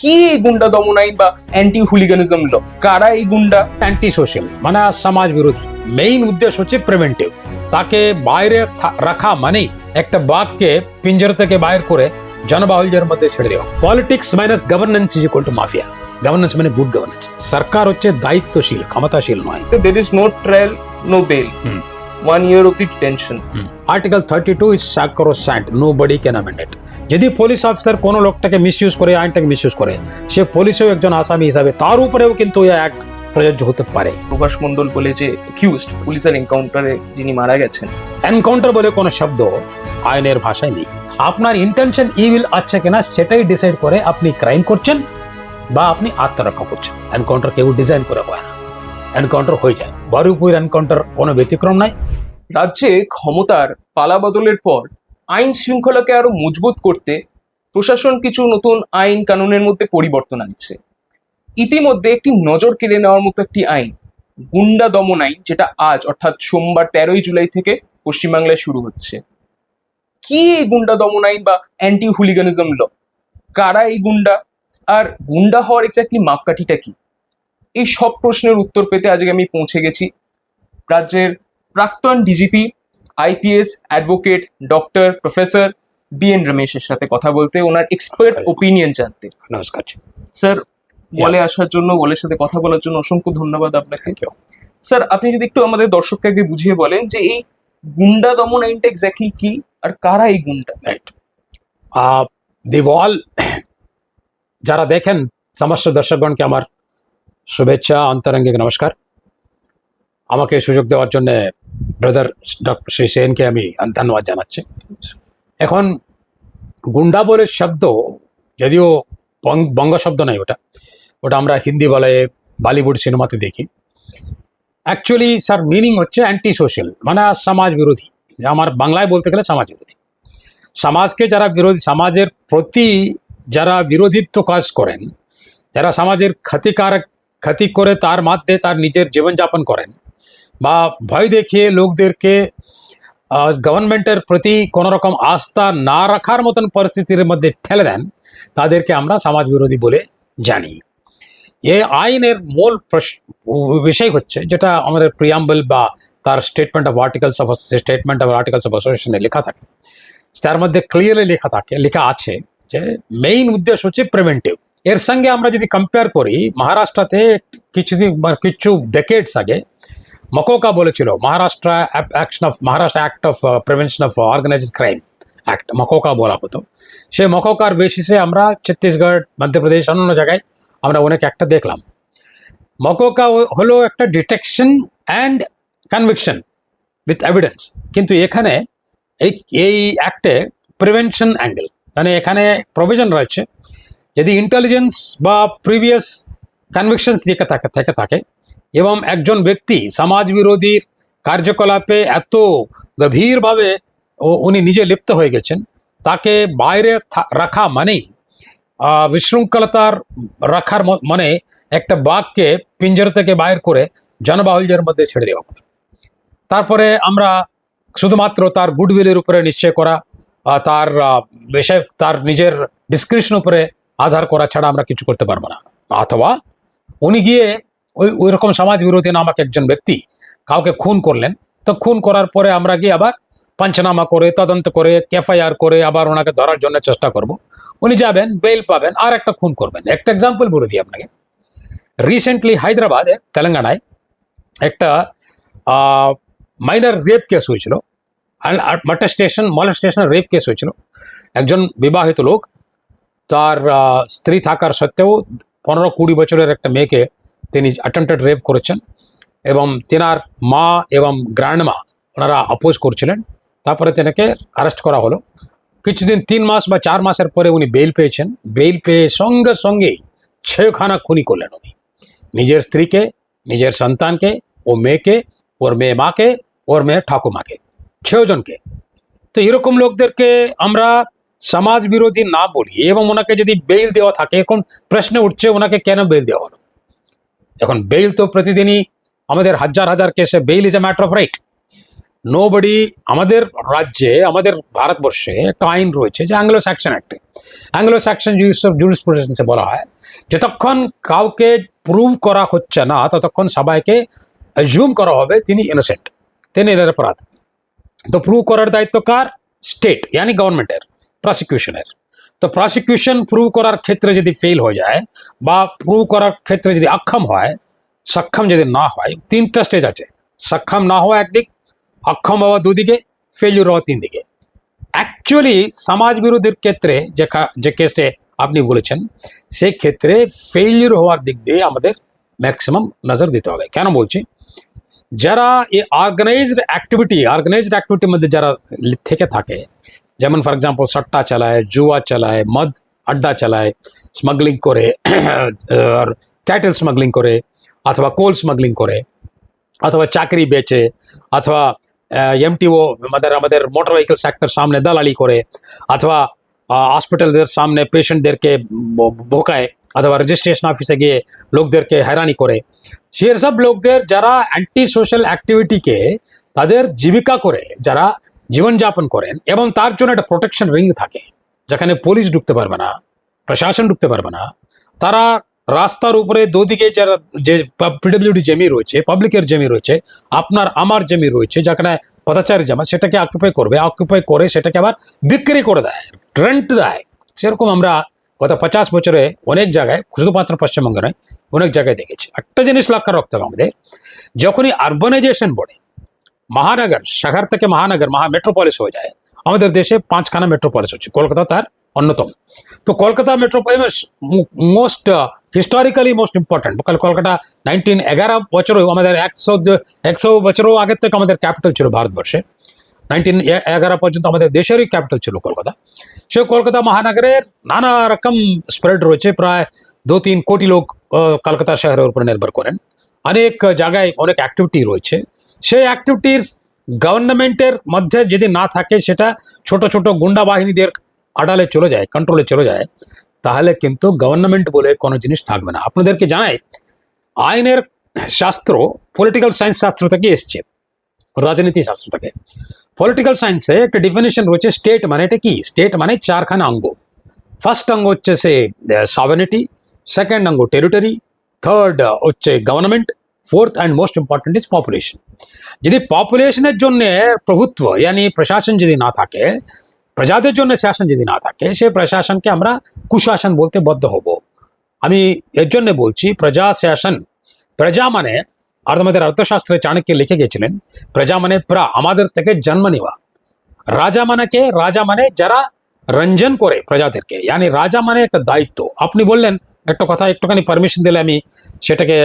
কি এই গুন্ডা দমন আইন বা অ্যান্টি হুলিগানিজম ল? কারা এই গুন্ডা? অ্যান্টি সোশ্যাল মানে সমাজ বিরোধী। মেইন উদ্দেশ্য হচ্ছে প্রিভেন্টিভ। তাকে বাইরে রাখা মানেই একটা বাঘকে পিঞ্জর থেকে বাইর করে জনবাহুল্যের মধ্যে ছেড়ে দেওয়া। Politics minus governance is equal two mafia. Governance মানে গুড গভর্নেন্স। সরকার হচ্ছে দায়িত্বশীল, ক্ষমতাশীল নয়। There is no trial, no bail. 1 year of detention. Article 32 is sacrosanct, nobody can amend it. যদি পুলিশ অফিসার কোনো লোকটাকে মিসইউজ করে, আইনটাকে মিসইউজ করে, সে পুলিশেও একজন আসামি হিসাবে তার উপরেও কিন্তু এই অ্যাক্ট প্রযোজ্য হতে পারে। প্রভাস মণ্ডল বলে যে অ্যাকিউজড পুলিশের এনকাউন্টারে যিনি মারা গেছেন, এনকাউন্টার বলে কোনো শব্দ আইনের ভাষায় নেই। আপনার ইন্টেনশন ইভিল আছে কিনা সেটাই ডিসাইড করে আপনি ক্রাইম করছেন বা আপনি আত্মরক্ষা করছেন। এনকাউন্টার কেউ ডিজাইন করে হয় না, এনকাউন্টার হয়ে যায়। বারুইপুর এনকাউন্টার কোনো ব্যতিক্রম নাই। রাজ্যে ক্ষমতার পালাবদলের পর আইন শৃঙ্খলাকে আরো মজবুত করতে প্রশাসন কিছু নতুন আইন কানুনের মধ্যে পরিবর্তন আনছে। ইতিমধ্যে একটি নজর কেড়ে নেওয়ার মতো একটি আইন, গুন্ডা দমন আইন, যেটা আজ অর্থাৎ সোমবার 13ই জুলাই থেকে পশ্চিমবাংলায় শুরু হচ্ছে। কি এই গুন্ডা দমন আইন বা অ্যান্টি হুলিগানিজম ল? কারা এই গুন্ডা? আর গুন্ডা হওয়ার এক্স্যাক্টলি মাপকাঠিটা কি? এই সব প্রশ্নের উত্তর পেতে আজকে আমি পৌঁছে গেছি রাজ্যের প্রাক্তন DGP, IPS advocate, doctor, professor BN. রমেশের সাথে কথা বলতে, ওনার এক্সপার্ট ওপিনিয়ন জানতে। নমস্কার। স্যার, বলে আসার জন্য, বলের সাথে কথা বলার জন্য অসংখ্য ধন্যবাদ আপনাকে। স্যার, আপনি যদি একটু আমাদের দর্শককে আগে বুঝিয়ে বলেন যে এই গুন্ডা দমন আইনটা এক্স্যাক্টলি কি আর কারা এই গুন্ডা? রাইট। দি ওয়াল যারা দেখেন, সমস্ত দর্শকগণকে আমার শুভেচ্ছা, অন্তরঙ্গিক নমস্কার। আমাকে সুযোগ দেওয়ার জন্য ব্রাদার ডক্টর শ্রী সেনকে আমি ধন্যবাদ জানাচ্ছি। এখন গুন্ডা বলে শব্দ, যদিও বঙ্গ শব্দ নয়, ওটা আমরা হিন্দি বলে বলিউড সিনেমাতে দেখি। অ্যাকচুয়ালি স্যার মিনিং হচ্ছে অ্যান্টি সোশ্যাল মানে সমাজ বিরোধী। আমার বাংলায় বলতে গেলে সমাজ বিরোধী। সমাজকে যারা বিরোধী, সমাজের প্রতি যারা বিরোধিত্ব কাজ করেন, যারা সমাজের ক্ষতি করে তার মধ্যে তার নিজের জীবনযাপন করেন বা ভয় দেখিয়ে লোকদেরকে গভর্নমেন্টের প্রতি কোনো রকম আস্থা না রাখার মতন পরিস্থিতির মধ্যে ঠেলে দেন, তাদেরকে আমরা সমাজ বিরোধী বলে জানি। এই আইনের মূল বিষয় হচ্ছে, যেটা আমাদের প্রিয়াম্বল বা তার স্টেটমেন্ট অফ আর্টিকেলস অফ অ্যাসোসিয়েশনে লেখা থাকে, তার মধ্যে ক্লিয়ারলি লেখা আছে যে মেইন উদ্দেশ্য হচ্ছে প্রিভেন্টিভ। এর সঙ্গে আমরা যদি কম্পেয়ার করি, মহারাষ্ট্রতে কিছু ডেকেডস আগে মকোকা বলেছিল, Maharashtra act of prevention of organised crime act, MCOCA বলা হতো। সেই মকোকার বেসিসে আমরা ছত্তিশগড়, মধ্যপ্রদেশ, অন্যান্য জায়গায় আমরা অনেক একটা দেখলাম। মকোকা হলো একটা detection and conviction with evidence, কিন্তু এখানে এই অ্যাক্টে প্রিভেনশন অ্যাঙ্গেল, মানে এখানে প্রভিশন রয়েছে যদি ইন্টেলিজেন্স বা প্রিভিয়াস কনভিকশনস থেকে থাকে এবং একজন ব্যক্তি সমাজ বিরোধীর কার্যকলাপে এত গভীরভাবে উনি নিজে লিপ্ত হয়ে গেছেন, তাকে বাইরে রাখা মানেই বিশৃঙ্খলতার রাখার মানে একটা বাঘকে পিঞ্জর থেকে বাইর করে জনবাহুল্যের মধ্যে ছেড়ে দেওয়া হতো। তারপরে আমরা শুধুমাত্র তার গুডউইলের উপরে নিশ্চয় করা, তার বিষয়, তার নিজের ডিসক্রিপশন উপরে আধার করা ছাড়া আমরা কিছু করতে পারবো না। অথবা উনি গিয়ে ওই রকম সমাজ বিরোধী নামক একজন ব্যক্তি কাউকে খুন করলেন, তো খুন করার পরে আমরা গিয়ে আবার পঞ্চনামা করে, তদন্ত করে, এফআইআর করে আবার ওনাকে ধরার জন্য চেষ্টা করব। উনি যাবেন, বেল পাবেন, আর একটা খুন করবেন। একটা এক্সাম্পল বলে দিই আপনাকে। রিসেন্টলি হায়দ্রাবাদে, তেলেঙ্গানায় একটা মাইনর রেপ কেস হয়েছিল, মলেস্টেশন রেপ কেস হয়েছিল। একজন বিবাহিত লোক তার স্ত্রী থাকার সত্ত্বেও 15-20 বছরের একটা মেয়েকে তিনি অ্যাটেম্পটেড রেপ করেছেন এবং তেনার মা এবং গ্র্যান্ডমা ওনারা অপোজ করছিলেন। তারপরে তেনাকে অ্যারেস্ট করা হলো। কিছুদিন 3 মাস বা 4 মাসের পরে উনি বেল পেয়েছেন। বেল পেয়ে সঙ্গে সঙ্গেই 6খানা খুনি করলেন উনি, নিজের স্ত্রীকে, নিজের সন্তানকে, ও মেয়েকে, ওর মেয়ে মাকে, ওর মেয়ে ঠাকুমাকে, 6 জনকে। তো এরকম লোকদেরকে আমরা সমাজ বিরোধী না বলি এবং ওনাকে যদি বেল দেওয়া থাকে, এখন প্রশ্ন উঠছে ওনাকে কেন বেল দেওয়া হলো। এখন বেল তো প্রতিদিনই আমাদের হাজার হাজার কেসে bail is a matter of right. Nobody, আমাদের রাজ্যে, আমাদের ভারতবর্ষে একটা আইন রয়েছে যে অ্যাংলো স্যাকশন অ্যাক্টে, অ্যাংলো স্যাকশন জুরিসপ্রুডেন্সে বলা হয় যতক্ষণ কাউকে প্রুভ করা হচ্ছে না ততক্ষণ সবাইকে অ্যাজিউম করা হবে তিনি ইনোসেন্ট, তিনি নিরপরাধ। তো প্রুভ করার দায়িত্ব কার? স্টেট, यानी গভর্নমেন্টের, প্রসিকিউশনের। তো প্রসিকিউশন প্রুভ করার ক্ষেত্রে যদি ফেল হয়ে যায় বা প্রুভ করার ক্ষেত্রে যদি অক্ষম হয়, সক্ষম যদি না হয়, তিনটা স্টেজ আছে। সক্ষম না হওয়া একদিক, অক্ষম হওয়া দুদিকে, ফেলিউর হওয়া তিন দিকে। অ্যাকচুয়ালি সমাজ বিরোধীর ক্ষেত্রে যে কেসে আপনি বলেছেন, সেই ক্ষেত্রে ফেলিউর হওয়ার দিক দিয়ে আমাদের ম্যাক্সিমাম নজর দিতে হবে। কেন বলছি? যারা এই অর্গানাইজড অ্যাক্টিভিটির মধ্যে যারা থেকে থাকে, যেমন ফর এক্সাম্পল সট্টা চালায়, জুয়া চালায়, মদ আড্ডা চালায়, স্মাগলিং করে, আর ক্যাটেল স্মাগলিং করে, অথবা কোল স্মাগলিং করে, অথবা চাকরি বেচে, অথবা এমটিও আমাদের মোটর ভেহিকল সেক্টর সামনে দালালি করে, অথবা হসপিটালদের সামনে পেশেন্টদেরকে ভোকায়, অথবা রেজিস্ট্রেশন অফিসে গিয়ে লোকদেরকে হয়রানি করে, সেসব লোকদের যারা অ্যান্টি সোশ্যাল অ্যাক্টিভিটিকে তাদের জীবিকা করে যারা জীবনযাপন করেন, এবং তার জন্য একটা প্রোটেকশন রিং থাকে যেখানে পুলিশ ঢুকতে পারবে না, প্রশাসন ঢুকতে পারবে না, তারা রাস্তার উপরে দুদিকে যারা যে পিডব্লিউডি জমি রয়েছে, পাবলিকের জমি রয়েছে, আপনার আমার জমি রয়েছে, যেখানে পদাচারী জমা, সেটাকে অকুপাই করে সেটাকে আবার বিক্রি করে দেয়, রেন্ট দেয়। সেরকম আমরা গত 50 বছরে অনেক জায়গায়, শুধুমাত্র পশ্চিমবঙ্গে নয়, অনেক জায়গায় দেখেছি। একটা জিনিস লক্ষ্য রাখতে হবে আমাদের, যখনই আরবানাইজেশন বলে, মহানগর, শহর থেকে মহানগর, মেট্রোপলিস হয়ে যায়, আমাদের দেশে 5খানা মেট্রোপলিস হচ্ছে, কলকাতা তার অন্যতম। তো Kolkata metropolis most historically most important. Kolkata 1911 বছরেও আমাদের 100 বছরও আগের থেকে আমাদের ক্যাপিটাল ছিল ভারতবর্ষে। 1911 পর্যন্ত আমাদের দেশেরই ক্যাপিটাল ছিল কলকাতা। সে কলকাতা মহানগরের নানা রকম স্প্রেড রয়েছে, প্রায় 2-3 কোটি লোক কলকাতা শহরের উপর নির্ভর করেন। অনেক জায়গায় অনেক অ্যাক্টিভিটি রয়েছে। সেই অ্যাক্টিভিটির গভর্নমেন্টের মধ্যে যদি না থাকে, সেটা ছোট ছোট গুন্ডা বাহিনীদের আড়ালে চলে যায়, কন্ট্রোলে চলে যায়, তাহলে কিন্তু গভর্নমেন্ট বলে কোনো জিনিস থাকবে না। আপনাদেরকে জানাই, আইনের শাস্ত্র পলিটিক্যাল সায়েন্স শাস্ত্র থেকে এসছে, রাজনীতি শাস্ত্র থেকে। পলিটিক্যাল সায়েন্সে একটা ডিফিনিশন রয়েছে, স্টেট মানে এটা কি? স্টেট মানে 4খানা অঙ্গ। ফার্স্ট অঙ্গ হচ্ছে সে সভারেনিটি, সেকেন্ড অঙ্গ টেরিটরি, থার্ড হচ্ছে government, fourth and most important is population. যদি পপুলেশনের জন্য প্রভুত্ব, यानी প্রশাসন যদি না থাকে, প্রজাদের জন্য শাসন যদি না থাকে, সে প্রশাসনকে আমরা কুশাসন বলতে বাধ্য হব। আমি এর জন্য বলছি প্রজা শাসন। প্রজা মানে, আর আমাদের অর্থশাস্ত্রে চাণক্য লিখে গেছিলেন, প্রজা মানে আমাদের থেকে জন্ম নেওয়া। রাজা মানে কে? রাজা মানে যারা রঞ্জন করে প্রজাদেরকে, यानी রাজা মানে একটা দায়িত্ব। আপনি বললেন একটা কথা, একটুখানি পারমিশন দিলে আমি সেটাকে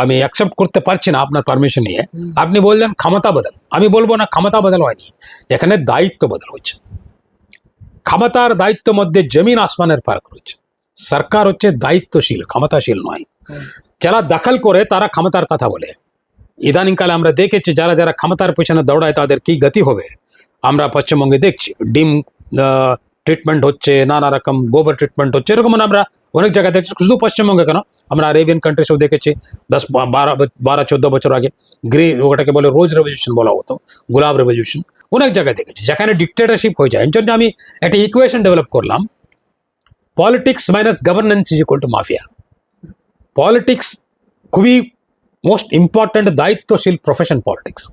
আমি অ্যাকসেপ্ট করতে পারছি না আপনার পারমিশন নিয়ে। আপনি বললেন ক্ষমতা বদল, আমি বলবো না ক্ষমতা বদল হয়নি, এখানে দায়িত্ব বদল হয়েছে। ক্ষমতার দায়িত্ব মধ্যে জমিন আসমানের ফারাক রয়েছে। সরকার হচ্ছে দায়িত্বশীল, ক্ষমতাশীল নয়। যারা দখল করে তারা ক্ষমতার কথা বলে। ইদানিংকালে আমরা দেখেছি যারা যারা ক্ষমতার পেছনে দৌড়ায় তাদের কি গতি হবে আমরা পশ্চিমবঙ্গে দেখছি। ডিম ট্রিটমেন্ট হচ্ছে, নানা রকম গোবর ট্রিটমেন্ট হচ্ছে, এরকম আমরা অনেক জায়গায় দেখছি। শুধু পশ্চিমবঙ্গে কেন, আমরা আরেবিয়ান কান্ট্রিসেও দেখেছি 10-12-14 বছর আগে। ওটাকে বলে রোজ রেভলিউশন বলা হতো, গোলাপ রেভলিউশন। অনেক জায়গায় দেখেছি যেখানে ডিক্টেটরশিপ হয়ে যায়। এর জন্য আমি একটা ইকুয়েশন ডেভেলপ করলাম, politics minus governance is equal two mafia. Politics খুবই মোস্ট ইম্পর্ট্যান্ট দায়িত্বশীল প্রফেশন পলিটিক্স।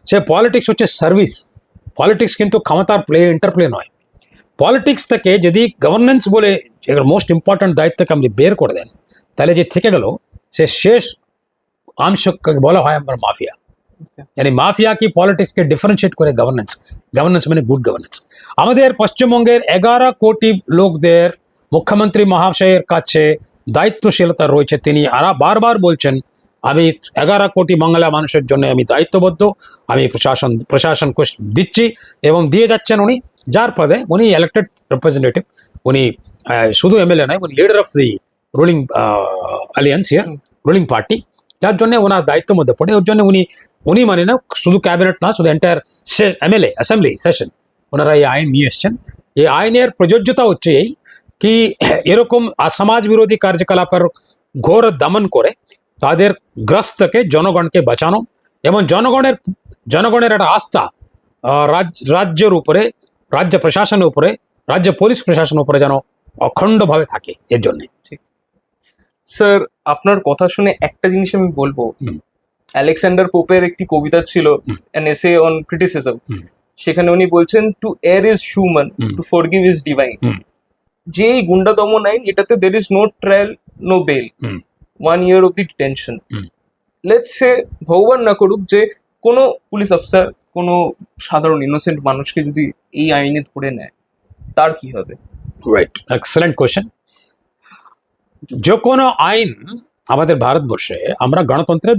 সে পলিটিক্স হচ্ছে সার্ভিস। পলিটিক্স কিন্তু ক্ষমতার ইন্টারপ্লে নয়। পলিটিক্স থেকে যদি গভর্নেন্স বলে মোস্ট ইম্পর্ট্যান্ট দায়িত্বকে আপনি বের করে দেন, তাহলে যে থেকে গেল সে শেষ অংশকে বলা হয় আমার মাফিয়া। यानी মাফিয়া কি পলিটিক্সকে ডিফারেন্সিয়েট করে গভর্নেন্স মানে গুড গভর্নেন্স। আমাদের পশ্চিমবঙ্গের 11 কোটি লোকদের মুখ্যমন্ত্রী মহাশয়ের কাছে দায়িত্বশীলতা রয়েছে। তিনি বারবার বলছেন, আমি 11 কোটি বাংলা মানুষের জন্য আমি দায়িত্ববদ্ধ, আমি প্রশাসনকে দিচ্ছি এবং দিয়ে যাচ্ছেন উনি, যার পদে উনি ইলেক্টেড রিপ্রেজেন্টেটিভ। উনি শুধু এমএলএ নয়, উনি leader of the ruling alliance here, ruling party, যার জন্য ওনার দায়িত্বের মধ্যে পড়ে। ওর জন্য উনি মানে না, শুধু ক্যাবিনেট না, শুধু এন্টায়ার এমএলএ অ্যাসেম্বলি সেশন ওনারা এই আইন নিয়ে এসছেন। এই আইনের প্রযোজ্যতা হচ্ছে এই কি, এরকম সমাজ বিরোধী কার্যকলাপের ঘোর দমন করে তাদের গ্রস্তকে, জনগণকে বাঁচানো এবং জনগণের একটা আস্থা রাজ্যের উপরে, রাজ্য প্রশাসনের উপরে, রাজ্য পুলিশ প্রশাসনের উপরে যেন অখণ্ডভাবে থাকে। এর জন্য স্যার আপনার কথা শুনে একটা জিনিস আমি বলবো, আলেকজান্ডার পোপের একটি কবিতা ছিল অ্যান এসে অন ক্রিটিসিজম, সেখানে উনি বলছেন to err is human, to forgive is divine. যে এই গুন্ডা দমন আইন, এটাতে there is no trial, no bail, 1 year of the detention. Let's say ভগবান না করুক যে কোনো পুলিশ অফিসার কোনো সাধারণ ইনোসেন্ট মানুষকে যদি এই আইনে ধরে নেয়, তার কি হবে? Right, excellent question. যে কোনো আইন আমাদের ভারতবর্ষে, আমরা গণতন্ত্রে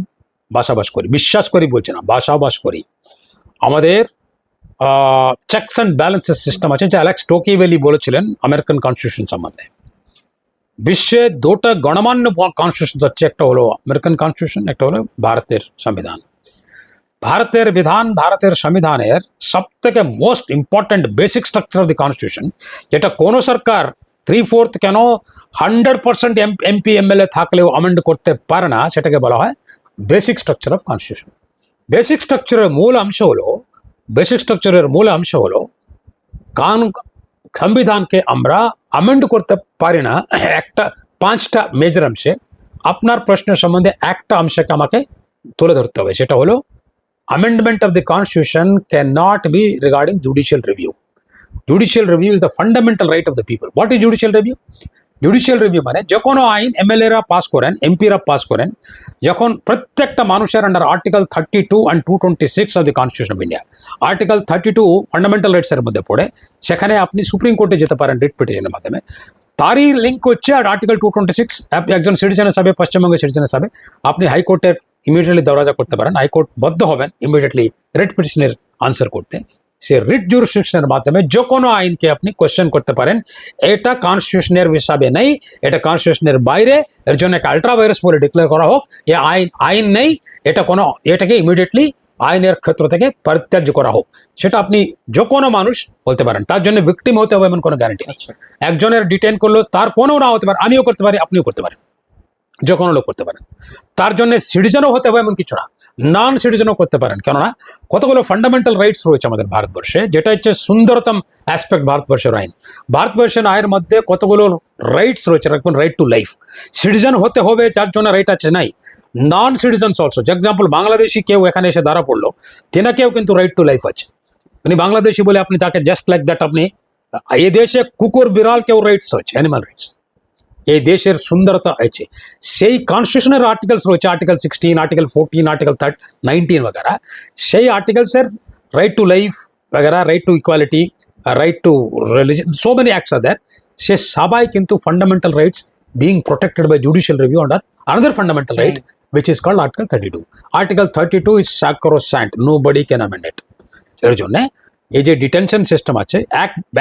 বসবাস করি, বিশ্বাস করি বলছি না, বসবাস করি। আমাদের চেকস অ্যান্ড ব্যালেন্সের সিস্টেম আছে, যে অ্যালেক্স টোকিওয়েলি বলেছিলেন আমেরিকান কনস্টিটিউশন সম্বন্ধে। বিশ্বে দুটো গণমান্য কনস্টিটিউশন হচ্ছে, একটা হলো আমেরিকান কনস্টিটিউশন, একটা হলো ভারতের সংবিধান। ভারতের বিধান, ভারতের সংবিধানের সব থেকে most important basic structure of the constitution, যেটা কোনো সরকার 3/4 কেন 100% এমপি এমএলএ থাকলেও অ্যামেন্ড করতে পারে না, সেটাকে বলা হয় basic structure of constitution. Basic স্ট্রাকচারের মূল অংশ হলো সংবিধানকে আমরা অ্যামেন্ড করতে পারি না একটা 5টা মেজর অংশে। আপনার প্রশ্নের সম্বন্ধে একটা অংশকে আমাকে তুলে ধরতে হবে, সেটা হলো amendment of the constitution cannot be regarding judicial review. Judicial review is the fundamental right of the people. What is judicial review? Judicial review মানে যে কোনো আইন এমএলএরা পাস করেন, এমপিরা পাস করেন, যখন প্রত্যেকটা মানুষের under article 32 and 226 of the constitution of India, article 32 fundamental রাইটসের মধ্যে পড়ে, সেখানে আপনি সুপ্রিম কোর্টে যেতে পারেন রিট পিটিশনের মাধ্যমে। তারই লিঙ্ক হচ্ছে আর আর্টিকেল 226, একজন সিটিজেন হিসাবে, পশ্চিমবঙ্গের সিটিজেন হিসাবে আপনি হাইকোর্টের ইমিডিয়েটলি দরজা করতে পারেন, হাইকোর্ট বদ্ধ হবেন ইমিডিয়েটলি রিট পিটিশনের আনসার করতে। সে রিট জুরিসডিকশনের মাধ্যমে যে কোনো আইনকে আপনি কোয়েশ্চেন করতে পারেন। এটা কনস্টিটিউশনের হিসাবে নেই, এটা কনস্টিটিউশনের বাইরে, এর জন্য একটা আল্ট্রা ভাইরাস বলে ডিক্লেয়ার করা হোক, এ আইন নেই, এটাকে ইমিডিয়েটলি আইনের ক্ষেত্র থেকে পরিত্যাজ্য করা হোক, সেটা আপনি যে কোনো মানুষ বলতে পারেন। তার জন্য ভিকটিম হতে হবে এমন কোনো গ্যারান্টি নেই। একজনের ডিটেন করলো, তার কোনো না হতে পারে, আমিও করতে পারি, আপনিও করতে পারেন, যে কোনো লোক করতে পারেন। তার জন্য সিটিজেনও হতে হবে এমন কিছু না, নন সিটিজেনও করতে পারেন। কেননা কতগুলো ফান্ডামেন্টাল রাইটস রয়েছে আমাদের ভারতবর্ষে, যেটা হচ্ছে সুন্দরতম অ্যাসপেক্ট ভারতবর্ষের আইন। ভারতবর্ষের আইনের মধ্যে কতগুলো রাইটস রয়েছে, রাখবেন রাইট টু লাইফ। সিটিজেন হতে হবে, যার জন্য রাইট আছে নাই। নন সিটিজেন্স অলসো, যে এক্সাম্পল বাংলাদেশি কেউ এখানে এসে ধরা পড়লো, তেনাকেও কিন্তু রাইট টু লাইফ আছে। উনি বাংলাদেশি বলে আপনি তাকে জাস্ট লাইক দ্যাট, আপনি এই দেশে কুকুর বিড়াল কেউ রাইটস হচ্ছে, অ্যানিমাল রাইটস। এই দেশের সুন্দরতা আছে, সেই কনস্টিটিউশনের আর্টিকেলস রয়েছে, আর্টিকেল 16, আর্টিকেল 14, আর্টিকেল 19 वगैरह। সেই আর্টিকেলসের রাইট টু লাইফ वगैरह, right to equality, right to religion, so many acts are there. সে সবাই কিন্তু fundamental rights being protected by judicial review under another fundamental right which is called Article 32. Article 32 is sacrosanct, nobody can amend it. এর জন্য এই যে detention system আছে,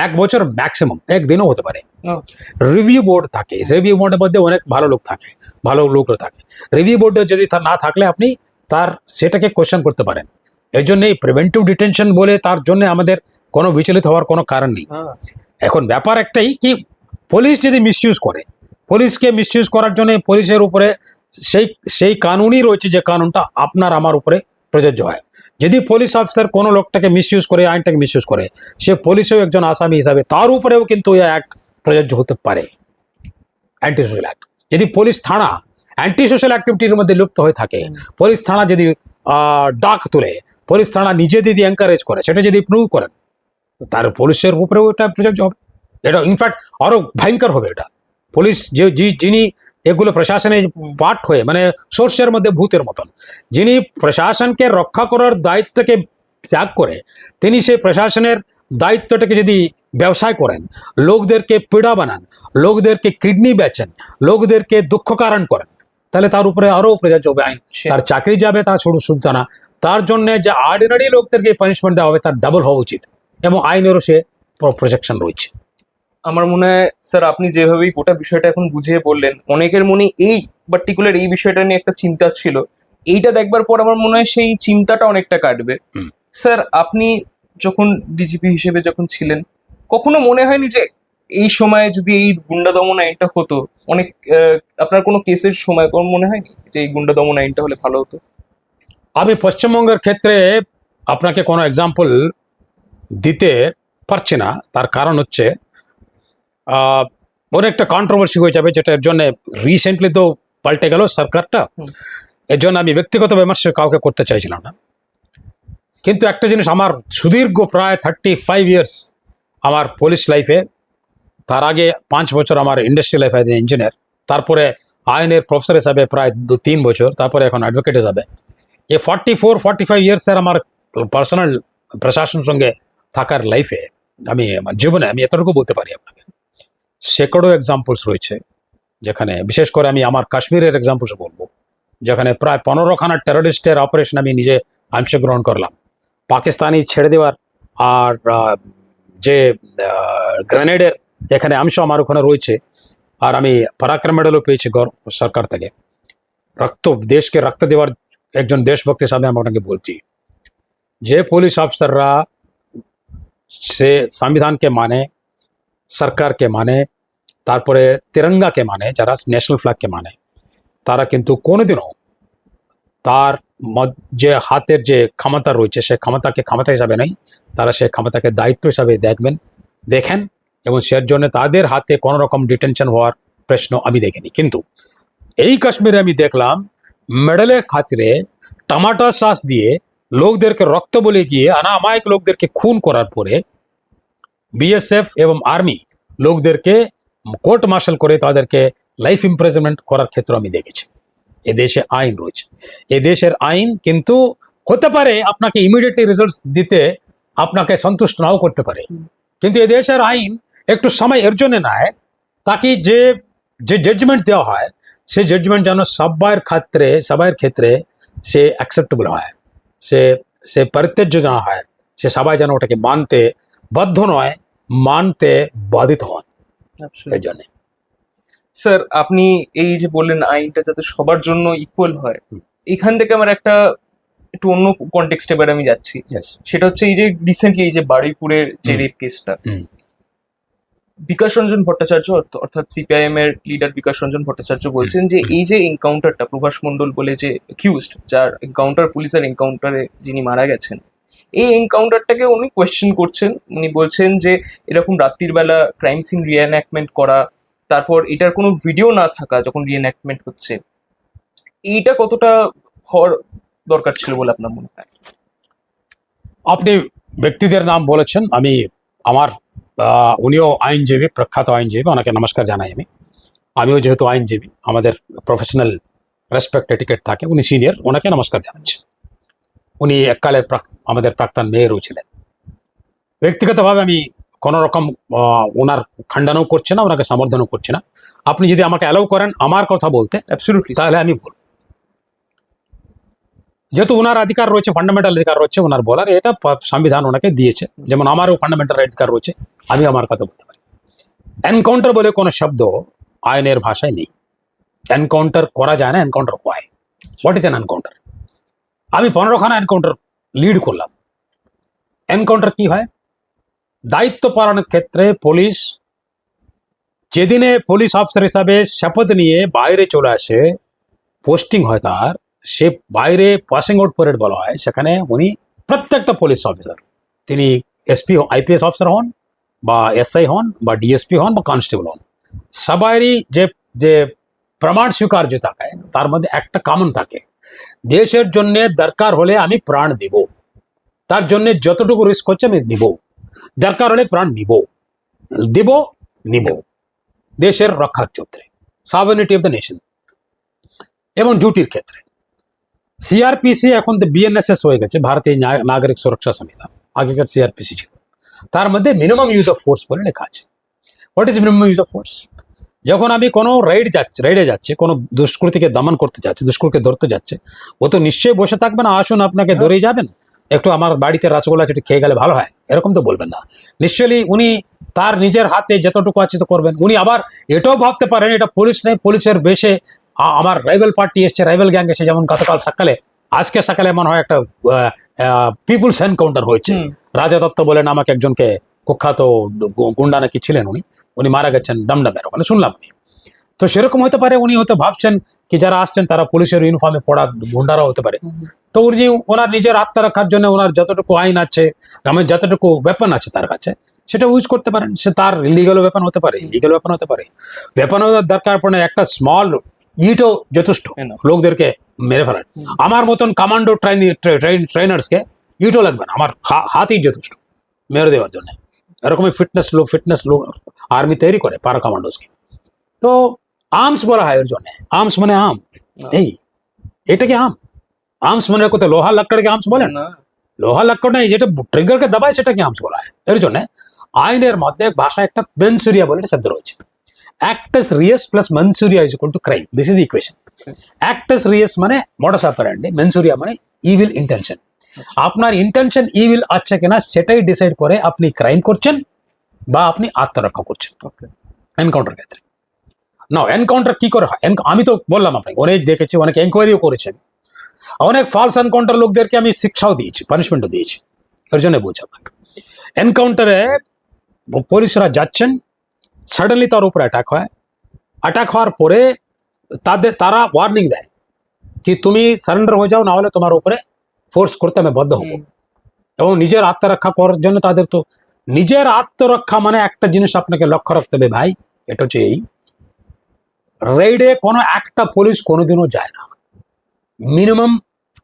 এক বছর ম্যাক্সিমাম, একদিনও হতে পারে। রিভিউ বোর্ড থাকে, রিভিউ বোর্ডের মধ্যে অনেক ভালো লোক থাকে, রিভিউ বোর্ডে যদি না থাকলে আপনি সেটাকে কোয়েশ্চেন করতে পারেন। এই জন্য এই প্রিভেন্টিভ ডিটেনশন বলে তার জন্য আমাদের কোনো বিচলিত হওয়ার কোনো কারণ নেই। এখন ব্যাপার একটাই কি, পুলিশ যদি মিসইউজ করে, পুলিশকে মিসইউজ করার জন্য পুলিশের উপরে সেই কানুনই রয়েছে, যে কানুনটা আপনার আমার উপরে প্রযোজ্য হয়। যদি পুলিশ অফিসার কোনো লোকটাকে মিসইউজ করে, আইনটাকে মিসইউজ করে, সে পুলিশেও একজন আসামি হিসাবে তার উপরেও কিন্তু এই অ্যাক্ট প্রযোজ্য হতে পারে, অ্যান্টি সোশ্যাল অ্যাক্ট। যদি পুলিশ থানা অ্যান্টি সোশ্যাল অ্যাক্টিভিটির মধ্যে লিপ্ত হয়ে থাকে, পুলিশ থানা যদি ডাক তুলে, পুলিশ থানা নিজে যদি এনকারেজ করে, সেটা যদি প্রুভ করেন, তার পুলিশের উপরেও এটা প্রযোজ্য হবে। এটা ইনফ্যাক্ট আরো ভয়ঙ্কর হবে। এটা পুলিশ যিনি এগুলো প্রশাসনের পার্ট হয়ে, মানে সর্ষের মধ্যে ভূতের মতন, যিনি প্রশাসনকে রক্ষা করার দায়িত্বকে ত্যাগ করে তিনি সেই প্রশাসনের দায়িত্বটাকে যদি ব্যবসায় করেন, লোকদেরকে পীড়া বানান, লোকদেরকে কিডনি বেচেন, লোকদেরকে দুঃখ কারণ করেন, তাহলে তার উপরে আরো প্রযোজ্য হবে আইন। তার চাকরি যাবে, তার শুধু না, তার জন্য যে অর্ডিনারি লোকদেরকে পানিশমেন্ট দেওয়া হবে তার ডাবল হওয়া উচিত, এবং আইনেরও সে প্রোটেকশন রয়েছে। আমার মনে হয় স্যার, আপনি যেভাবেই গোটা বিষয়টা এখন বুঝিয়ে বললেন, অনেকের মনে এই পার্টিকুলার এই বিষয়টা নিয়ে একটা চিন্তা ছিল, এইটা দেখবার পর আমার মনে হয় সেই চিন্তাটা অনেকটা কাটবে। স্যার, আপনি যখন ডিজিপি হিসেবে যখন ছিলেন, কখনো মনে হয়নি যে এই সময়ে যদি এই গুন্ডা দমন আইনটা হতো, অনেক আপনার কোনো কেসের সময় কোনো মনে হয়নি যে এই গুন্ডা দমন আইনটা হলে ভালো হতো? আমি পশ্চিমবঙ্গের ক্ষেত্রে আপনাকে কোনো এক্সাম্পল দিতে পারছি না, তার কারণ হচ্ছে অনেকটা কন্ট্রোভার্সি হয়ে যাবে, যেটার জন্য রিসেন্টলি তো পাল্টে গেল সরকারটা। এর জন্য আমি ব্যক্তিগত বিমর্শ কাউকে করতে চাইছিলাম না, কিন্তু একটা জিনিস, আমার সুদীর্ঘ প্রায় 35 ইয়ার্স আমার পুলিশ লাইফে, তার আগে 5 বছর আমার ইন্ডাস্ট্রি লাইফে ইঞ্জিনিয়ার, তারপরে আইনের প্রফেসর হিসাবে প্রায় 2-3 বছর, তারপরে এখন অ্যাডভোকেট হিসাবে, এই 44-45 ইয়ার্সের আমার পার্সোনাল প্রশাসনের সঙ্গে থাকার লাইফে আমি আমার জীবনে আমি এতটুকু বলতে পারি আপনাকে, সেকড়ো এক্সাম্পলস রয়েছে যেখানে, বিশেষ করে আমি আমার কাশ্মীরের এক্সাম্পলস বলবো, যেখানে প্রায় 15খানা টেররিস্টের অপারেশন আমি নিজে অংশগ্রহণ করলাম। পাকিস্তানি ছেড়ে দেওয়ার আর যে গ্রেনেডের এখানে অংশ আমার ওখানে রয়েছে, আর আমি পরাক্রম মেডেলও পেয়েছি সরকার থেকে। দেশকে রক্ত দেওয়ার একজন দেশভক্ত হিসাবে আমি আপনাকে বলছি, যে পুলিশ অফিসাররা সে সংবিধানকে মানে, সরকারকে মানে, তারপরে তিরঙ্গাকে মানে, যারা ন্যাশনাল ফ্ল্যাগকে মানে, তারা কিন্তু কোনোদিনও তার যে হাতের যে ক্ষমতা রয়েছে সে ক্ষমতাকে ক্ষমতা হিসাবে নেই, তারা সে ক্ষমতাকে দায়িত্ব হিসাবে দেখেন, এবং সের জন্য তাদের হাতে কোনো রকম ডিটেনশন হওয়ার প্রশ্ন আমি দেখিনি। কিন্তু এই কাশ্মীরে আমি দেখলাম মেডেলের খাতিরে টমাটো সস দিয়ে লোকদেরকে রক্ত বলে গিয়ে অনামায়িক লোকদেরকে খুন করার পরে বিএসএফ এবং আর্মি লোকদেরকে কোর্ট মার্শাল করে তাদেরকে লাইফ ইমপ্রিজনমেন্ট করার ক্ষেত্রে আমি দেখেছি। এদেশে আইন রয়েছে, এদেশের আইন কিন্তু হতে পারে আপনাকে ইমিডিয়েটলি রেজাল্ট দিতে আপনাকে সন্তুষ্ট নাও করতে পারে, কিন্তু এদেশের আইন একটু সময় এর জন্য নেয়, তাকে যে জাজমেন্ট দেওয়া হয় সেই জাজমেন্ট যেন সবার ক্ষেত্রে সে অ্যাকসেপ্টেবল হয়, সে পরিত্যাজ্য না হয়, সে সবাই যেন ওটাকে মানতে বাধ্য নয়, মানতে বাধিত হন। এই জন্য স্যার, আপনি এই যে বললেন আইনটা যাতে সবার জন্য ইকুয়াল হয়, এখান থেকে আমার একটু অন্য কনটেক্সট এবার আমি যাচ্ছি। সেটা হচ্ছে এই যে রিসেন্টলি এই যে বারুইপুরের যে রেপ কেসটা, বিকাশ রঞ্জন ভট্টাচার্য অর্থাৎ সিপিআইএম এর লিডার বিকাশ রঞ্জন ভট্টাচার্য বলছেন যে এই যে এনকাউন্টারটা, প্রভাস মণ্ডল বলে যে অ্যাকিউজড, যার এনকাউন্টার, পুলিশের এনকাউন্টারে যিনি মারা গেছেন, এই এনকাউন্টারটাকে উনি কোয়েশ্চেন করছেন। উনি বলছেন যে এরকম রাত্রির বেলা ক্রাইম সিন রিএনঅ্যাক্টমেন্ট করা, তারপর এটার কোনো ভিডিও না থাকা যখন রিএনঅ্যাক্টমেন্ট হচ্ছে, এইটা কতটা হওয়ার দরকার ছিল বলে আপনার মনে হয়? আপনি ব্যক্তিদের নাম বলেছেন, উনিও আইনজীবী, প্রখ্যাত আইনজীবী, ওনাকে নমস্কার জানাই। আমিও যেহেতু আইনজীবী, আমাদের প্রফেশনাল রেসপেক্ট এটিকেট থাকে, উনি সিনিয়র, ওনাকে নমস্কার জানাচ্ছি। উনি এককালে আমাদের প্রাক্তন মেয়রও ছিলেন। ব্যক্তিগতভাবে আমি কোনো রকম ওনার খণ্ডনও করছি না, ওনাকে সমর্থনও করছি না। আপনি যদি আমাকে অ্যালাউ করেন আমার কথা বলতে, অ্যাবসলিউটলি, তাহলে আমি বলব, যেহেতু ওনার অধিকার রয়েছে, ফান্ডামেন্টাল অধিকার রয়েছে ওনার বলার, এটা সংবিধান ওনাকে দিয়েছে, যেমন আমারও ফান্ডামেন্টাল অধিকার রয়েছে, আমি আমার কথা বলতে পারি। এনকাউন্টার বলে কোনো শব্দ আইনের ভাষায় নেই। এনকাউন্টার করা যায় না, এনকাউন্টার হয়। What is an encounter? আমি 15খানা এনকাউন্টার লিড করলাম। এনকাউন্টার কি হয়? দায়িত্ব পালনের ক্ষেত্রে পুলিশ যেদিনে পুলিশ অফিসার হিসাবে শপথ নিয়ে বাইরে চলে আসে, পোস্টিং হয় তার, সে বাইরে পাসিং আউট প্যারেড বলা হয়, সেখানে উনি প্রত্যেকটা পুলিশ অফিসার, তিনি এসপি আইপিএস অফিসার হন বা এসআই হন বা ডিএসপি হন বা কনস্টেবল হন, সবারই যে প্রমাণ স্বীকার্য থাকে তার মধ্যে একটা কমন থাকে, দেশের জন্য দরকার হলে আমি প্রাণ দেব, তার জন্য যতটুকু রিস্ক হচ্ছে আমি নিব, দরকার হলে প্রাণ নিব দেশের রক্ষার ক্ষেত্রে, সাভারনিটি অফ দ্য নেশন এবং ডিউটির ক্ষেত্রে। সিআরপিসি এখন তো বিএনএসএস হয়ে গেছে, ভারতীয় নাগরিক সুরক্ষা সমিতি, আগেকার সিআরপিসি ছিল। তার মধ্যে মিনিমাম ইউজ অফ ফোর্স বলে লেখা আছে। What is minimum use of force? যখন আমি কোনো রাইডে যাচ্ছে, কোনো দুষ্কৃতিকে দমন করতে যাচ্ছে, দুষ্কৃতিকে ধরতে যাচ্ছে, ও তো নিশ্চয়ই বসে থাকবে না, আসুন আপনাকে ধরেই যাবেন, একটু আমার বাড়িতে রসগোল্লা চুটি খেয়ে গেলে ভালো হয়, এরকম তো বলবেন না। নিশ্চয়ই উনি তার নিজের হাতে যতটুকু আছে তো করবেন। উনি আবার এটাও ভাবতে পারেন এটা পুলিশ নেই, পুলিশের বেশে আমার রাইভেল পার্টি এসছে, রাইভেল গ্যাং এসে, যেমন গতকাল আজকে সকালে মনে হয় একটা পিপুলস এনকাউন্টার হয়েছে। রাজা দত্ত বলেন আমাকে একজনকে কুখ্যাত গুন্ডা নাকি ছিলেন, উনি মারা গেছেন ডমডমের ওখানে, শুনলাম আমি। তো সেরকম হতে পারে উনি হয়তো ভাবছেন কি যারা আসছেন তারা পুলিশের ইউনিফর্মে পড়া গুন্ডারা হতে পারে। তো উনি ওনার নিজের আত্মরক্ষার জন্য ওনার যতটুকু আইন আছে, আমার যতটুকু ওয়েপন আছে তার কাছে, সেটা ইউজ করতে পারেন। সে তার ইলিগাল ওয়েপন হতে পারে, লিগাল ওয়েপন হতে পারে। ওয়েপন দরকার পড়ে একটা স্মল ইটও যথেষ্ট Enough. লোকদেরকে মেরে ফেলার। আমার মতন কমান্ডো ট্রেনার্সকে ইটও লাগবে না, আমার হাতই যথেষ্ট মেরে দেওয়ার জন্য। এরকমই ফিটনেস লোক আর্মি তৈরি করে পারা কমান্ডোসকে। তো আর্মস বলা হয় এর জন্য। আর্মস মানে আম, এই এটাকে আর্মস মানে কোথায় লোহা লাক্কড়কে আর্মস বলেন? না, লোহা লাক্কড় নেই, যেটা ট্রিগারকে দাবায় সেটাকে আর্মস বলা হয়। এর জন্য আইনের মধ্যে ভাষায় একটা মেনসুরিয়া বলে একটা শব্দ রয়েছে। Actus reus plus mens rea is equal to crime. This is equation. Actus reus মানে মডাস অপারেন্ডি, মেনসুরিয়া মানে ইভিল ইন্টেনশন। আপনার ইন্টেনশন ইভিল আছে কিনা সেটাই ডিসাইড করে আপনি ক্রাইম করছেন বা আপনি আত্মরক্ষা করছেন ওকে, এনকাউন্টার ক্ষেত্রে। না, এনকাউন্টার কি করে হয়? আমি তো বললাম আপনাকে, অনেক দেখেছি, অনেক এনকোয়ারিও করেছেন, অনেক ফলস এনকাউন্টার লোকদেরকে আমি শিক্ষাও দিয়েছি, পানিশমেন্টও দিয়েছি। এর জন্য বলছি আপনাকে, এনকাউন্টারে পুলিশরা যাচ্ছেন, সাডেনলি তার উপরে অ্যাটাক হয়। অ্যাটাক হওয়ার পরে তারা ওয়ার্নিং দেয় কি তুমি সারেন্ডার হয়ে যাও, না হলে তোমার উপরে ফোর্স করতে আমি বাধ্য হবো। এবং নিজের আত্মরক্ষা করার জন্য তাদের তো নিজের আত্মরক্ষা মানে একটা জিনিস আপনাকে লক্ষ্য রাখতে হবে ভাই, এটা হচ্ছে এই রেইডে কোনো একটা পুলিশ কোনোদিনও যায় না। মিনিমাম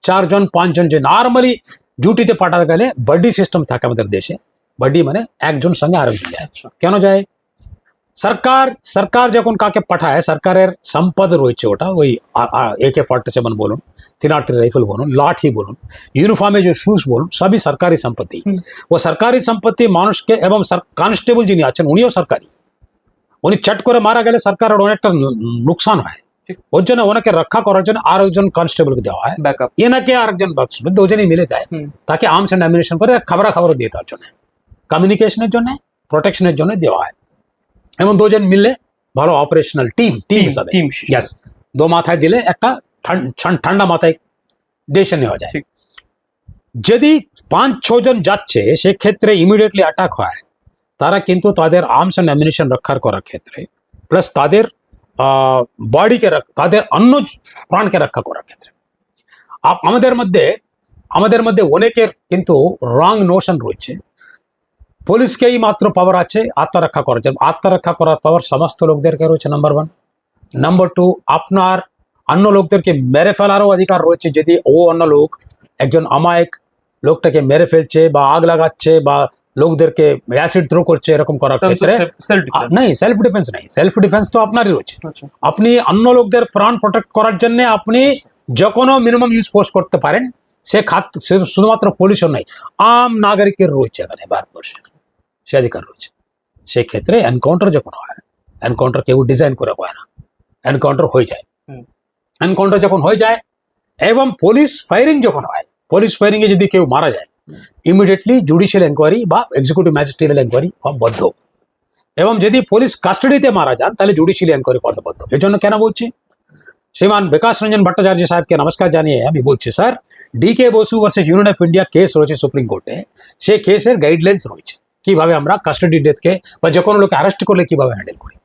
4 জন 5 জন, যে নর্মালি ডিউটিতে পাঠাতে গেলে বাডি সিস্টেম থাকে আমাদের দেশে। বাডি মানে একজন সঙ্গে আরেকজন যায়। কেন যায়? সরকার যখন কাকে পাঠায়, সরকারের সম্পদ রয়েছে ওটা, ওই AK-47 বলুন, 383 রাইফেল বলুন, লাঠি বলুন, ইউনিফর্মে যে শুজ বলুন, সবই সরকারি সম্পত্তি। ও সরকারি সম্পত্তি মানুষকে, এবং কনস্টেবল যিনি আছেন উনিও সরকারি। উনি চট করে মারা গেলে সরকারের অনেকটা নুকসান হয়। ওর জন্য ওনাকে রক্ষা করার জন্য আর একজন কনস্টেবলকে দেওয়া হয়, ব্যাকআপ। এনাকে আরেকজন দুজনেই মিলে যায়, তাকে আর্মস অ্যান্ড অ্যামিউনিশন করে খবর দিয়ে তার জন্য, কমিউনিকেশনের জন্য, প্রোটেকশনের জন্য দেওয়া হয়। এবং দুজন মিললে ভালো অপারেশনাল টিম হিসাবে, ইয়েস, দো মাথায় দিলে একটা ঠান্ডা মাথায় ডিসিশন নেওয়া যায়। যদি 5-6 জন যাচ্ছে সেক্ষেত্রে ইমিডিয়েটলি অ্যাটাক হয়, তারা কিন্তু তাদের আর্মস অ্যান্ড অ্যামিউনিশন রক্ষার করার ক্ষেত্রে, প্লাস তাদের বডিকে, তাদের অন্য প্রাণকে রক্ষা করার ক্ষেত্রে, আমাদের মধ্যে অনেকের কিন্তু রং নোশন রয়েছে পুলিশকেই মাত্র পাওয়ার আছে আত্মরক্ষা করার জন্য। আত্মরক্ষা করার পাওয়ার সমস্ত লোকদেরকে রয়েছে, নাম্বার 1। নাম্বার 2, আপনার অন্য লোকদেরকে মেরে ফেলারও অধিকার রয়েছে। যদি অন্য লোক একজন অমায়িক লোকটাকে মেরে ফেলছে বা আগ লাগাচ্ছে বা লোকদেরকে অ্যাসিড থ্রো করছে, এরকম করার ক্ষেত্রে নেই, সেলফ ডিফেন্স নেই। সেলফ ডিফেন্স তো আপনারই রয়েছে। আপনি অন্য লোকদের প্রাণ প্রোটেক্ট করার জন্য আপনি যখনও মিনিমাম ইউজ ফোর্স করতে পারেন। সে শুধুমাত্র পুলিশের নয়, আম নাগরিকের রয়েছে এখানে ভারতবর্ষে, সে অধিকার রয়েছে। সেক্ষেত্রে এনকাউন্টার যখন হয়, এনকাউন্টার কেউ ডিজাইন করে হয় না, এনকাউন্টার হয়ে যায়। এনকাউন্টার যখন হয়ে যায় এবং পুলিশ ফায়ারিং যখন হয়, পুলিশ ফায়ারিং এ যদি কেউ মারা যায়, ইমিডিয়েটলি জুডিশিয়াল এনকোয়ারি বা এক্সিকিউটিভ ম্যাজিস্ট্রেটিয়াল এনকোয়ারি বদ্ধ। এবং যদি পুলিশ কাস্টাডিতে মারা যান তাহলে জুডিশিয়াল এনকোয়ারি করতে বাধ্য। এর জন্য কেন বলছি, শ্রীমান বিকাশ রঞ্জন ভট্টাচার্য সাহেবকে নমস্কার জানিয়ে আমি বলছি, sir, DK Basu versus union of India case রয়েছে সুপ্রিম কোর্টে, সেই কেসের গাইডলাইন্স রয়েছে কিভাবে আমরা কাস্টাডি ডেথকে বা যে কোনো লোককে অ্যারেস্ট করলে কিভাবে হ্যান্ডেল করি।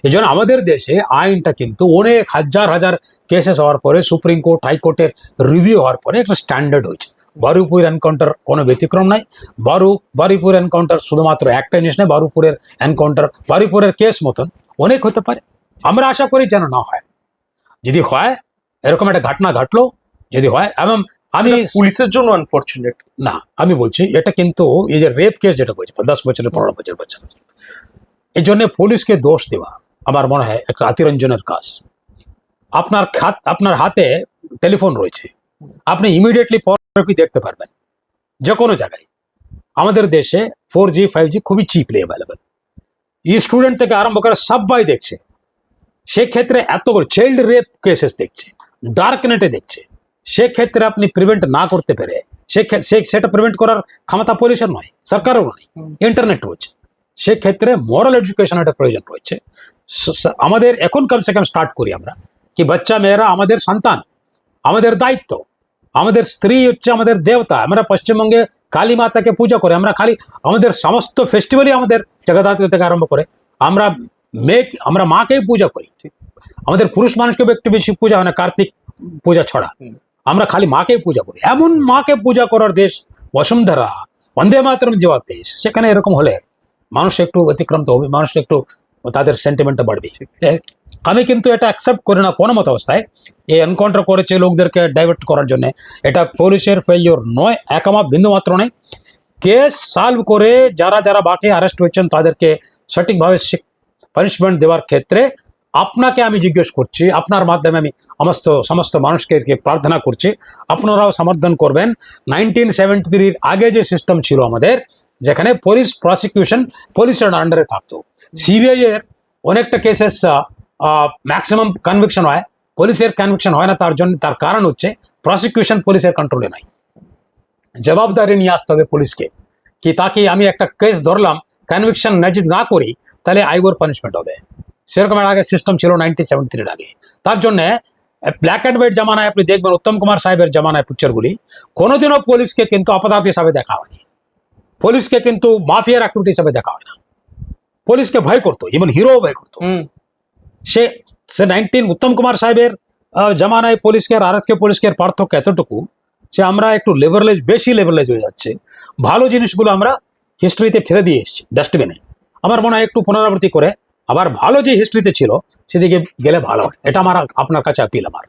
এই জন্য আমাদের দেশে আইনটা কিন্তু অনেক হাজার কেসেস হওয়ার পরে, সুপ্রিম কোর্ট, হাইকোর্টের রিভিউ হওয়ার পরে একটা স্ট্যান্ডার্ড হয়েছে। বারুইপুর এনকাউন্টার কোনো ব্যতিক্রম নাই। বারুইপুর এনকাউন্টার শুধুমাত্র একটা জিনিস নয়, বারুইপুরের এনকাউন্টার, বারুইপুরের কেস মতন অনেক হতে পারে। আমরা আশা করি যেন না হয়। যদি হয়, এরকম একটা ঘটনা ঘটলো যদি হয়, এবং আমি পুলিশের জন্য আনফরচুনেট না, আমি বলছি এটা কিন্তু এই যে রেপ কেস যেটা হয়েছে 10 বছরের 15 বছর বাচ্চা, এই জন্য পুলিশকে দোষ দেওয়া আমার মনে হয় একটা অতিরঞ্জনের কাজ। আপনার হাতে টেলিফোন রয়েছে, আপনি ইমিডিয়েটলি পর্নোগ্রাফি দেখতে পারবেন যে কোনো জায়গায়। আমাদের দেশে 4G 5G খুবই চিপলি অ্যাভেলেবেল। এই স্টুডেন্ট থেকে আরম্ভ করে সবাই দেখছে। সেক্ষেত্রে এত করে চাইল্ড রেপ কেসেস দেখছে, ডার্ক নেটে দেখছে। সেক্ষেত্রে আপনি প্রিভেন্ট না করতে পেরে, সেটা প্রিভেন্ট করার ক্ষমতা পুলিশের নয়, সরকারেরও নয়, ইন্টারনেট রয়েছে। সেক্ষেত্রে মোরাল এডুকেশন একটা প্রয়োজন রয়েছে। আমাদের এখন কমসে কম স্টার্ট করি আমরা কি, বাচ্চা মেয়েরা আমাদের সন্তান, আমাদের দায়িত্ব, আমাদের স্ত্রী হচ্ছে আমাদের দেবতা। আমরা পশ্চিমবঙ্গে কালী মাতাকে পূজা করে, আমরা আমাদের সমস্ত ফেস্টিভ্যালই আমাদের জগদ্ধাত্রী থেকে আরম্ভ করে আমরা মাকেই পূজা করি। আমাদের পুরুষ মানুষকে একটু বেশি পূজা হয় না কার্তিক পূজা ছড়া, আমরা খালি মাকে পূজা করি। এমন মাকে পূজা করার দেশ বসুন্ধরা, বন্দে মাতরম যাওয়ার দেশ, সেখানে এরকম হলে মানুষ একটু অতিক্রান্ত হবে, মানুষ একটু তাদের সেন্টিমেন্টটা বাড়বে। আমি কিন্তু এটা অ্যাকসেপ্ট করি না কোনো মত অবস্থায়। এই এনকাউন্টার করেছে লোকদেরকে ডাইভার্ট করার জন্য, এটা পুলিশের ফেলিওর নয়, একমা বিন্দু মাত্র নয়। কেস সলভ করে যারা যারা বাকি অ্যারেস্ট হয়েছেন তাদেরকে সঠিকভাবে পানিশমেন্ট দেওয়ার ক্ষেত্রে আপনাকে আমি জিজ্ঞেস করছি, আপনার মাধ্যমে আমি সমস্ত মানুষকে প্রার্থনা করছি আপনারাও সমর্থন করবেন। 1973 আগে যে সিস্টেম ছিল আমাদের, যেখানে পুলিশ প্রসিকিউশন পুলিশের আন্ডারে থাকতো, সিবিআই এর অনেকটা কেসেস ম্যাক্সিমাম কনভিকশন হয়, পুলিশের কনভিকশন হয় না। তার কারণ হচ্ছে প্রসিকিউশন পুলিশের কন্ট্রোলে নাই। জবাবদারি নিয়ে আসতে হবে পুলিশকে, কি তাকে আমি একটা কেস ধরলাম, কনভিকশন না করি তাহলে আইগোর পানিশমেন্ট হবে। সেরকম আগে সিস্টেম ছিল 1973 আগে। তার জন্য ব্ল্যাক অ্যান্ড হোয়াইট জামানায় আপনি দেখবেন, উত্তম কুমার সাহেবের জামানায় পিকচারগুলি, কোনোদিনও পুলিশকে কিন্তু অপরাধ হিসাবে দেখা হয়নি, পুলিশকে কিন্তু মাফিয়ার অ্যাক্টিভিটি হিসাবে দেখা হয় না। পুলিশকে ভয় করতো, ইভেন হিরো ভয় করতো। সে 19 উত্তম কুমার সাহেবের জামানায় পুলিশকে আর আজকে পুলিশকে পার্থক্য এতটুকু যে আমরা একটু বেশি লেভারেজ হয়ে যাচ্ছে। ভালো জিনিসগুলো আমরা হিস্ট্রিতে ফেলে দিয়ে এসেছি ডাস্টবিনে। আমার মনে হয় একটু পুনরাবৃত্তি করে আবার ভালো যে হিস্ট্রিতে ছিল সেদিকে গেলে ভালো হয়, এটা আমার আপনার কাছে আপিল আমার।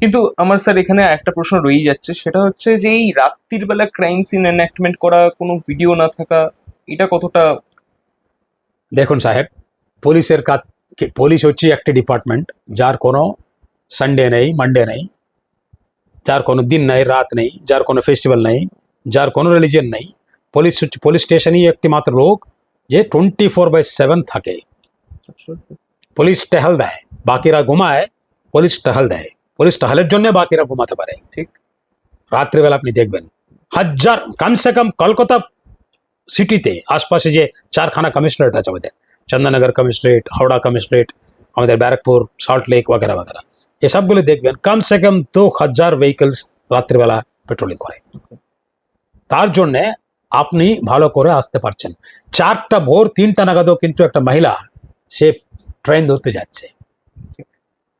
কিন্তু আমার স্যার এখানে একটা প্রশ্ন রয়েই যাচ্ছে, সেটা হচ্ছে যে এই রাত্রির বেলা ক্রাইম সিন এনঅ্যাক্টমেন্ট করা, কোনো ভিডিও না থাকা, এটা কতটা? দেখুন সাহেব, পুলিশের কাজ, পুলিশ হচ্ছে একটি ডিপার্টমেন্ট যার কোনো সানডে নেই, মানডে নেই, যার কোনো দিন নেই, রাত নেই, যার কোনো ফেস্টিভ্যাল নেই, যার কোনো রিলিজিয়ন নেই। পুলিশ স্টেশনই একটি মাত্র লোক যে 24/7 থাকে। পুলিশ টহল দেয়, বাকিরা ঘুমায়, পুলিশ টহল দেয়। পুলিশ টহলের জন্য বাকিরা ঘুমাতে পারে। ঠিক রাত্রিবেলা আপনি দেখবেন হাজার, কমসে কম কলকাতা সিটিতে আশপাশে যে 4খানা কমিশনারেট আছে আমাদের, চন্দননগর কমিশনারেট, হাওড়া কমিশনারেট, আমাদের ব্যারাকপুর, সল্ট লেক वगैरह वगैरह, এসবগুলো দেখবেন কমসে কম 2000 ভেহিকলস রাত্রিবেলা পেট্রোলিং করে। তার জন্যে আপনি ভালো করে আসতে পারছেন। 4টা ভোর 3টা নাগাদও কিন্তু একটা মহিলা সে ট্রেন ধরতে যাচ্ছে।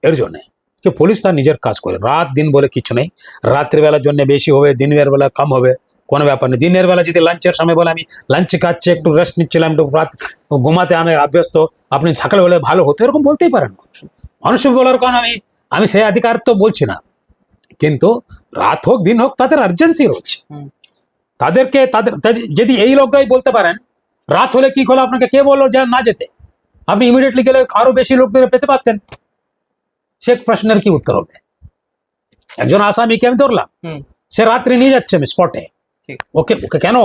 এর জন্যে যে পুলিশ তার নিজের কাজ করে, রাত দিন বলে কিছু নেই। রাত্রিবেলার জন্য বেশি হবে, দিনের বেলা কম হবে, কোনো ব্যাপার নেই। দিনের বেলা যদি লাঞ্চের সময় বলে আমি লাঞ্চ খাচ্ছি, একটু রেস্ট নিচ্ছিলাম, একটু রাত ঘুমাতে আমি অভ্যস্ত, আপনি সকালে বলে ভালো হতো, এরকম বলতেই পারেন। মানুষ বলার কারণ আমি সেই অধিকার তো বলছি না, কিন্তু রাত হোক দিন হোক তাদের আর্জেন্সি রয়েছে। তাদেরকে যদি এই লোকটাই বলতে পারেন রাত হলে কি হলো, আপনাকে কে বললো যে না যেতে? আপনি ইমিডিয়েটলি গেলে আরো বেশি লোকদের পেতে পারতেন। সে প্রশ্নের কি উত্তর হবে? একজন আসামিকে আমি ধরলাম, সে রাত্রি নিয়ে যাচ্ছে আমি স্পটে, ওকে ওকে কেন?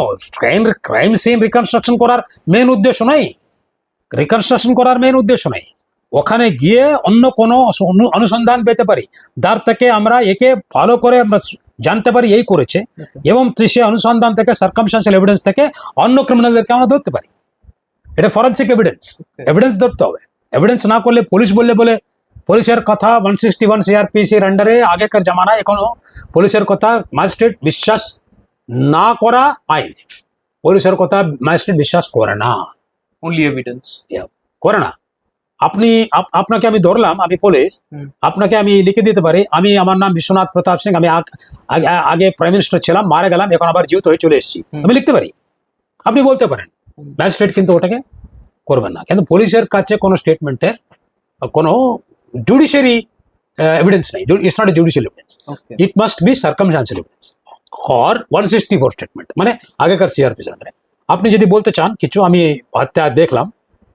ক্রাইম সিন রিকনস্ট্রাকশন করার মেন উদ্দেশ্য নাই, রিকনস্ট্রাকশন করার মেন উদ্দেশ্য নাই। ওখানে গিয়ে অন্য কোনো অনুসন্ধান পেতে পারি, যার থেকে আমরা একে ভালো করে আমরা জানতে পারি এই করেছে, এবং সে অনুসন্ধান থেকে সার্কামস্টান্সিয়াল এভিডেন্স থেকে অন্য ক্রিমিনালদেরকে আমরা ধরতে পারি। এটা ফরেনসিক এভিডেন্স ধরতে হবে। এভিডেন্স না করলে পুলিশ বলে পুলিশের কথা 161 CRPCর আন্ডারে আগেকার জামানায় এখনো পুলিশের কথা ম্যাজিস্ট্রেট বিশ্বাস না করা আইন। পুলিশের কথা ম্যাজিস্ট্রেট বিশ্বাস করে না, অনলি এভিডেন্স করে না। আপনাকে আমি ধরলাম, আমি পুলিশ, আপনাকে আমি লিখে দিতে পারি আমি, আমার নাম বিশ্বনাথ প্রতাপ সিং, আমি আগে প্রাইম মিনিস্টার ছিলাম, মারা গেলাম, এখন আবার জীবিত হয়ে চলে এসেছি, আমি লিখতে পারি, আপনি বলতে পারেন। ম্যাজিস্ট্রেট কিন্তু ওটাকে করবেন না, কিন্তু পুলিশের কাছে কোনো স্টেটমেন্টের কোনো জুডিশিয়ারি এভিডেন্স নাই। It's not a judicial evidence, it must be circumstantial evidence or 164 statement, মানে আগেকার সিআরপি আন্ডারে। আপনি যদি বলতে চান কিছু আমি হত্যা দেখলাম,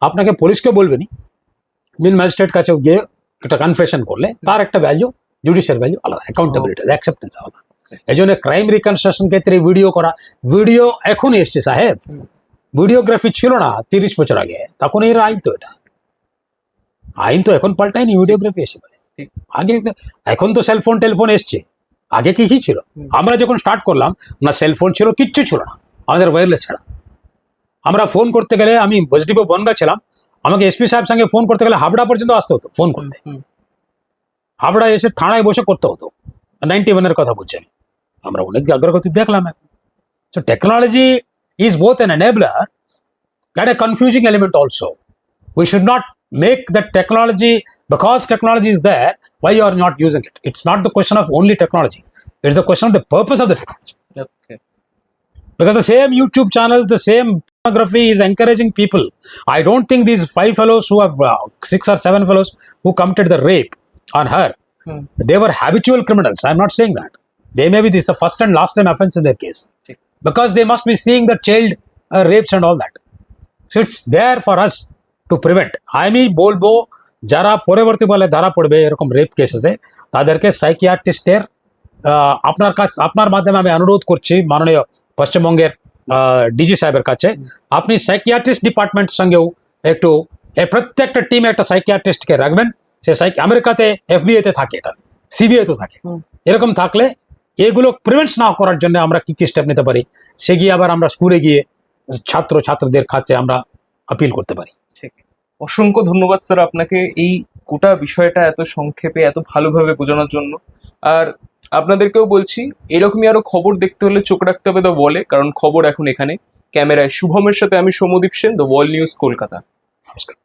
আপনাকে পুলিশকে বলবেনি, ম্যাজিস্ট্রেট কাছে গিয়ে একটা কনফেশন করলে তার একটা ভ্যালু, জুডিশিয়াল ভ্যালু আলাদা, অ্যাকাউন্টেবিলিটি, অ্যাকসেপ্টেন্স আলাদা। এই জন্য ক্রাইম রিকনস্ট্রাকশন ক্ষেত্রে ভিডিও করা, ভিডিও এখন এসছে সাহেব, ভিডিওগ্রাফি ছিল না 30 বছর আগে, তখন এর আইন তো, এটা আইন তো এখন পাল্টায়নি, ভিডিওগ্রাফি এসে বলে আগে। এখন তো সেলফোন টেলিফোন এসছে, আগে কি ছিল? আমরা যখন স্টার্ট করলাম না সেলফোন ছিল, কিচ্ছু ছিল না আমাদের ওয়্যারলেস ছাড়া। আমরা ফোন করতে গেলে, আমি বসডিপো বনগা ছিলাম, আমাকে এসপি সাহেব সঙ্গে ফোন করতে গেলে হাবড়া পর্যন্ত আসতে হতো ফোন করতে, হাবড়া এসে থানায় বসে করতে হতো। 91-এর কথা বলছেন, আমরা অনেক অগ্রগতি দেখলাম এখন। So technology is both an enabler and a confusing element also. We should not make that technology, because technology is there, why you are not using it? It's not the question of only technology. It's the question of the purpose of the technology. Okay. Because the same YouTube channels, the same pornography is encouraging people. I don't think these 5 fellows who have 6 or 7 fellows who committed the rape on her, they were habitual criminals. I'm not saying that. They may be this the first and last time offense in their case, because they must be seeing the child rapes and all that. So it's there for us to prevent. আমি বলবো যারা পরবর্তী বলে ধরা পড়বে এরকম rape কেসেসে, তাদেরকে সাইকিয়াট্রিস্টের আপনার মাধ্যমে আমি অনুরোধ করছি মাননীয় পশ্চিমবঙ্গের ডিজি সাহেবের কাছে, আপনি সাইকিয়াট্রিস্ট ডিপার্টমেন্টের সঙ্গেও একটু প্রত্যেকটা টিমে একটা সাইকিয়াট্রিস্টকে রাখবেন। সে আমেরিকাতে FBI তে থাকে, এটা CBI তেও থাকে। এরকম থাকলে এগুলো প্রিভেন্ট না করার জন্য আমরা কি কি স্টেপ নিতে পারি, সে গিয়ে আবার আমরা স্কুলে গিয়ে ছাত্রদের কাছে আমরা আপিল করতে পারি। ঠিক। অসংখ্য ধন্যবাদ স্যার আপনাকে এই গোটা বিষয়টা এত সংক্ষেপে এত ভালোভাবে বোঝানোর জন্য। আর আপনাদেরকেও বলছি, এরকমই আরো খবর দেখতে হলে চোখ রাখতে হবে দ্য ওয়ালে, কারণ খবর এখন এখানে। ক্যামেরায় শুভমের সাথে আমি Soumyadeep Sen, The Wall news, Kolkata. নমস্কার।